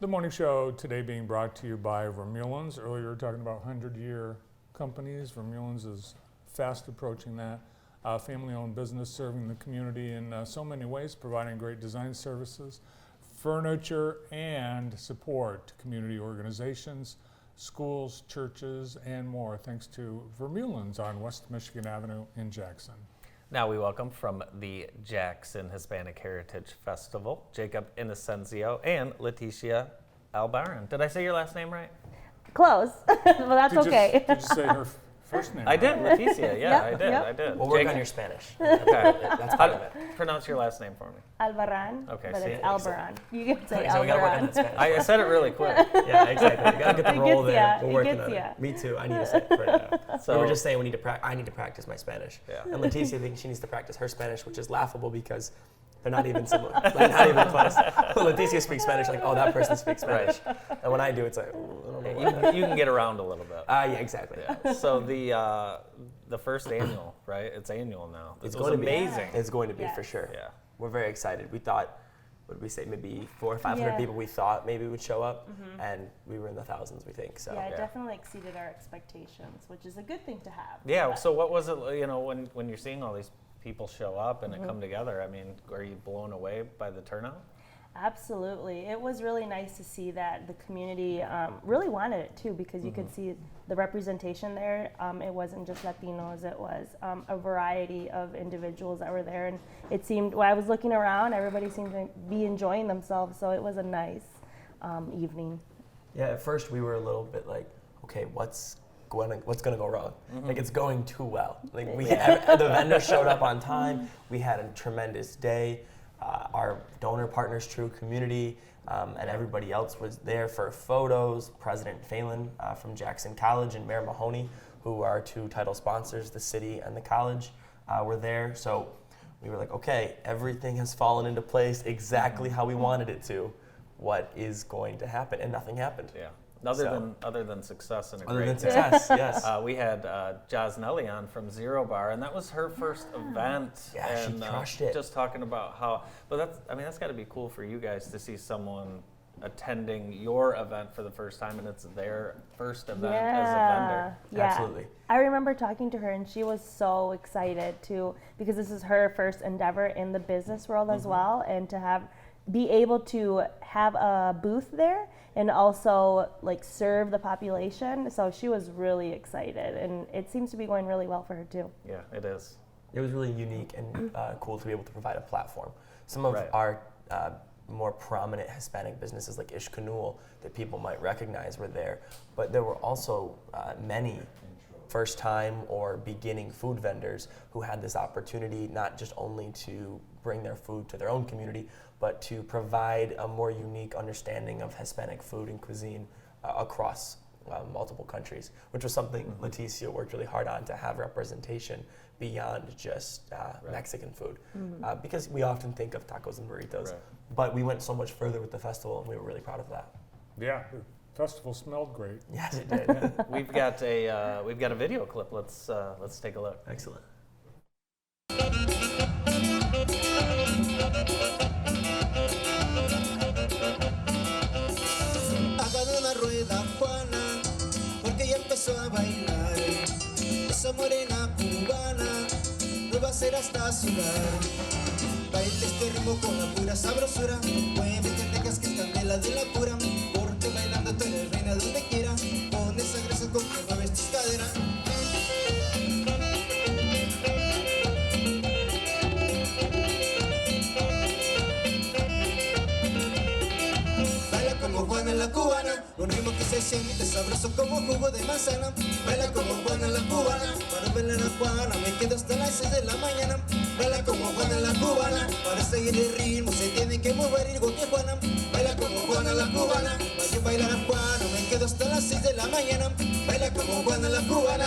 The morning show today being brought to you by Vermeulen's. Earlier we were talking about 100-year companies. Vermeulen's is fast approaching that. Family-owned business serving the community in so many ways, providing great design services, furniture, and support to community organizations, schools, churches, and more, thanks to Vermeulen's on West Michigan Avenue in Jackson. Now we welcome from the Jackson Hispanic Heritage Festival, Jacob Inosencio and Leticia Albarran. Did I say your last name right? Close, but that's okay. Did you say her first name? I did, Leticia. Yeah, Yep, I did. We'll work on your Spanish. Okay. That's part of it. Pronounce your last name for me. Albarran, Okay, but see, it's Albarran. You can say So we gotta work on Albarran. that Spanish. I said it really quick. Yeah, exactly. We gotta get the It roll gets there. ya, We're it working gets on ya. it. Me too. I need to say it right now. So we were just saying I need to practice my Spanish. Yeah. And Leticia thinks she needs to practice her Spanish, which is laughable because they're not even similar. Like, not even close. Leticia speaks Spanish like, oh, that person speaks Spanish. And when I do, it's like, ooh, I don't know why. you can get around a little bit. Yeah, exactly. Yeah. So the first annual, right? It's annual now. It's was going to be amazing. It's going to be Yes. for sure. Yeah. We're very excited. We thought, what did we say, maybe 400 or 500 Yeah. people we thought maybe would show up, and we were in the thousands, we think. So Yeah, it Yeah. definitely exceeded our expectations, which is a good thing to have. Yeah. But So what was it? When you're seeing all these people show up and it come together. I mean, are you blown away by the turnout? Absolutely. It was really nice to see that the community really wanted it too, because you could see the representation there. It wasn't just Latinos, it was a variety of individuals that were there. And it seemed, when I was looking around, everybody seemed to be enjoying themselves, so it was a nice evening. yeah, at first we were a little bit like, okay, what's going to go wrong? Like, it's going too well. Like, the vendors showed up on time. We had a tremendous day. Our donor partners, True Community, and everybody else was there for photos. President Phelan from Jackson College and Mayor Mahoney, who are two title sponsors, the city and the college, were there. So we were like, okay, everything has fallen into place exactly how we wanted it to. What is going to happen? And nothing happened. Yeah. Other than success and a Other great than day. success, yes. We had Jasnelli on from Zero Bar, and that was her first event. Yeah, she and, crushed it. Just talking about how, but that's got to be cool for you guys to see someone attending your event for the first time, and it's their first event as a vendor. Yeah. Absolutely. I remember talking to her, and she was so excited too, because this is her first endeavor in the business world as well, and to be able to have a booth there and also like serve the population. So she was really excited, and it seems to be going really well for her too. Yeah, it is. It was really unique and cool to be able to provide a platform. Some of Right. our more prominent Hispanic businesses like Ishkanul that people might recognize were there, but there were also many first-time or beginning food vendors who had this opportunity not just only to bring their food to their own community, but to provide a more unique understanding of Hispanic food and cuisine across multiple countries, which was something Leticia worked really hard on, to have representation beyond just Mexican food. Because we often think of tacos and burritos, Right. but we went so much further with the festival, and we were really proud of that. Yeah, the festival smelled great. Yes, it did. We've got a video clip. Let's take a look. Excellent. Hagan una rueda, Juana, porque ya empezó a bailar. Esa morena cubana no va a hacer hasta sudar. Baila este ritmo con la pura sabrosura. Mueve que tengas que es candela de la pura. Porque bailando tú eres reina donde quiera. Con esa grasa con que mueves tus caderas. Baila como Juana la cubana, un ritmo que se siente sabroso como jugo de manzana. Baila como Juana la cubana, para bailar a Juana me quedo hasta las 6 de la mañana. Baila como Juana la cubana, para seguir el ritmo se tiene que mover igual que Juana. Baila como Juana la cubana, para yo bailar a Juana me quedo hasta las 6 de la mañana. Baila como Juana la cubana.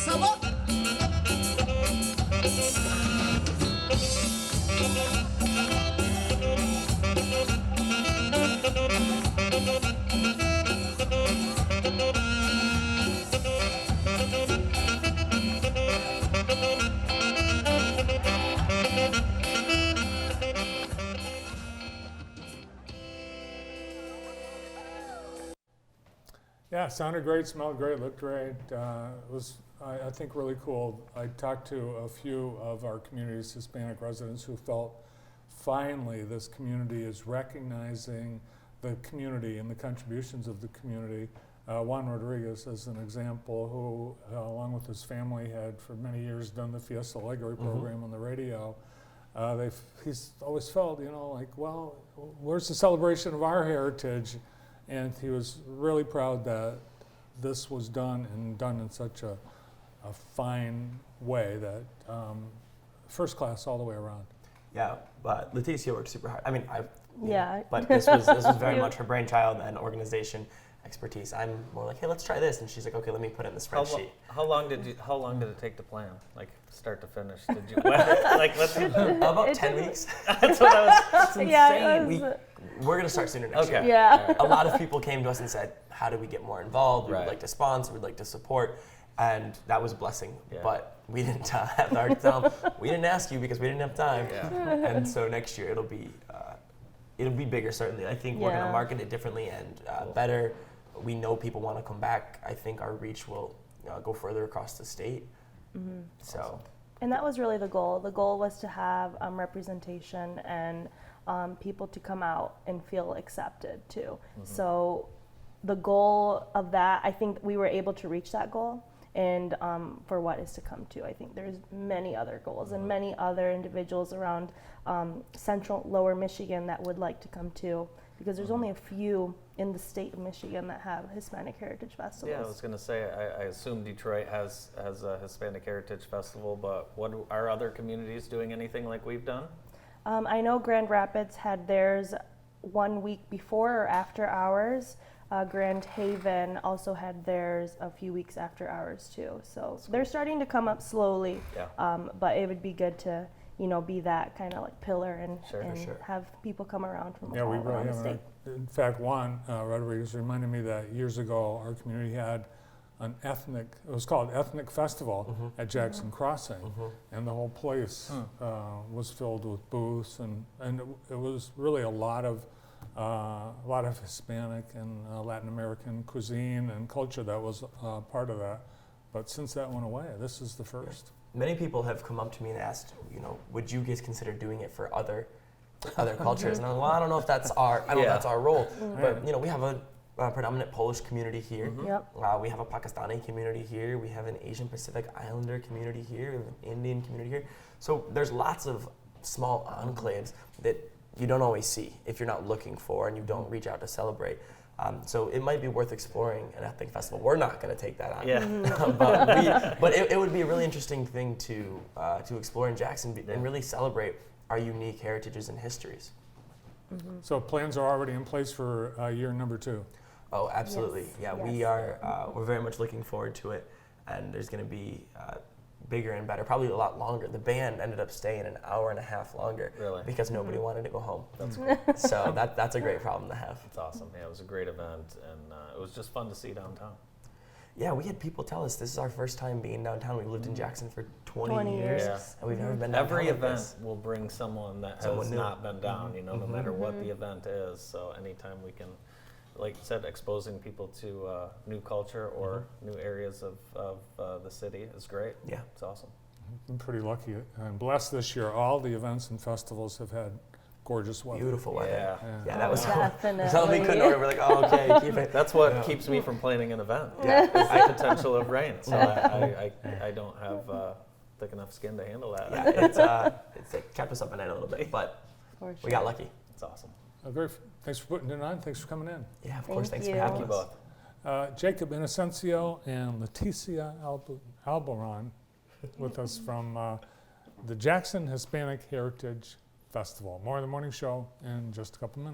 sabor. Yeah, it sounded great, smelled great, looked great. It was, I think, really cool. I talked to a few of our community's Hispanic residents who felt finally this community is recognizing the community and the contributions of the community. Juan Rodriguez, as an example, who, along with his family, had for many years done the Fiesta Alegre program on the radio. He's always felt, like, well, where's the celebration of our heritage? And he was really proud that this was done and done in such a fine way that first class all the way around. Yeah, but Leticia worked super hard. I mean, Yeah. but this was very much her brainchild and organization expertise. I'm more like, hey, let's try this, and she's like, okay, let me put it in the spreadsheet. How long did it take to plan, like start to finish? Did you like let's About 10 weeks. That's what I was. It's insane. Yeah, it was, We're gonna start sooner next Okay. year. yeah. A lot of people came to us and said, how do we get more involved? We Right. would like to sponsor, we'd like to support. And that was a blessing. Yeah. But we didn't have our tell them, we didn't ask you because we didn't have time. Yeah. And so next year it'll be bigger, certainly. I think we're Yeah. gonna market it differently and better. We know people want to come back. I think our reach will go further across the state. Mm-hmm. So And that was really the goal. The goal was to have representation and people to come out and feel accepted too. So the goal of that, I think we were able to reach that goal. And for what is to come too, I think there's many other goals and many other individuals around central lower Michigan that would like to come too, because there's only a few in the state of Michigan that have Hispanic Heritage Festivals. Yeah, I was gonna say. I assume Detroit has a Hispanic Heritage Festival, but what are other communities doing anything like we've done? I know Grand Rapids had theirs 1 week before or after ours. Grand Haven also had theirs a few weeks after ours too. So they're starting to come up slowly, Yeah. but it would be good to, be that kind of like pillar and, Sure, and sure. have people come around from Yeah, all we around really the have. state. In fact, Juan Rodriguez reminded me that years ago our community had it was called Ethnic Festival at Jackson Crossing, and the whole place was filled with booths, and it was really a lot of Hispanic and Latin American cuisine and culture that was part of that. But since that went away, this is the first. many people have come up to me and asked, would you guys consider doing it for other cultures? And I'm like, well, I don't know if that's our role. But we have a predominant Polish community here. Yep. We have a Pakistani community here. We have an Asian Pacific Islander community here. We have an Indian community here. So there's lots of small enclaves that you don't always see if you're not looking for and you don't reach out to celebrate. So it might be worth exploring an ethnic festival. We're not going to take that on. Yeah. but it would be a really interesting thing to explore in Jackson and really celebrate our unique heritages and histories. So plans are already in place for year number 2. Oh, absolutely. Yes, Yeah, we are. We're very much looking forward to it, and there's going to be bigger and better, probably a lot longer. The band ended up staying an hour and a half longer because nobody wanted to go home. That's cool. So that's a great problem to have. It's awesome. Yeah, it was a great event, and it was just fun to see downtown. Yeah, we had people tell us this is our first time being downtown. We've lived in Jackson for 20 years, years. Yeah. and we've never been downtown. Every like event this. will bring someone that Someone has new. not been down, no matter what the event is. So anytime we can, like you said, exposing people to new culture or new areas of the city is great. Yeah. It's awesome. I'm pretty lucky and blessed this year. All the events and festivals have had gorgeous weather. Beautiful weather. Yeah. Yeah, that was Definitely. something we couldn't order. We're like, oh, okay, keep it. That's what keeps me from planning an event. Yeah. Is the potential of rain. So I don't have thick enough skin to handle that. Yeah, it's kept us up at night a little bit, but For we got lucky. It's awesome. Thanks for putting it on. Thanks for coming in. Yeah, of course. Thank Thanks for you. having Thank you us. both. Jacob Inosencio and Leticia Albarran with us from the Jackson Hispanic Heritage Festival. More of the morning show in just a couple minutes.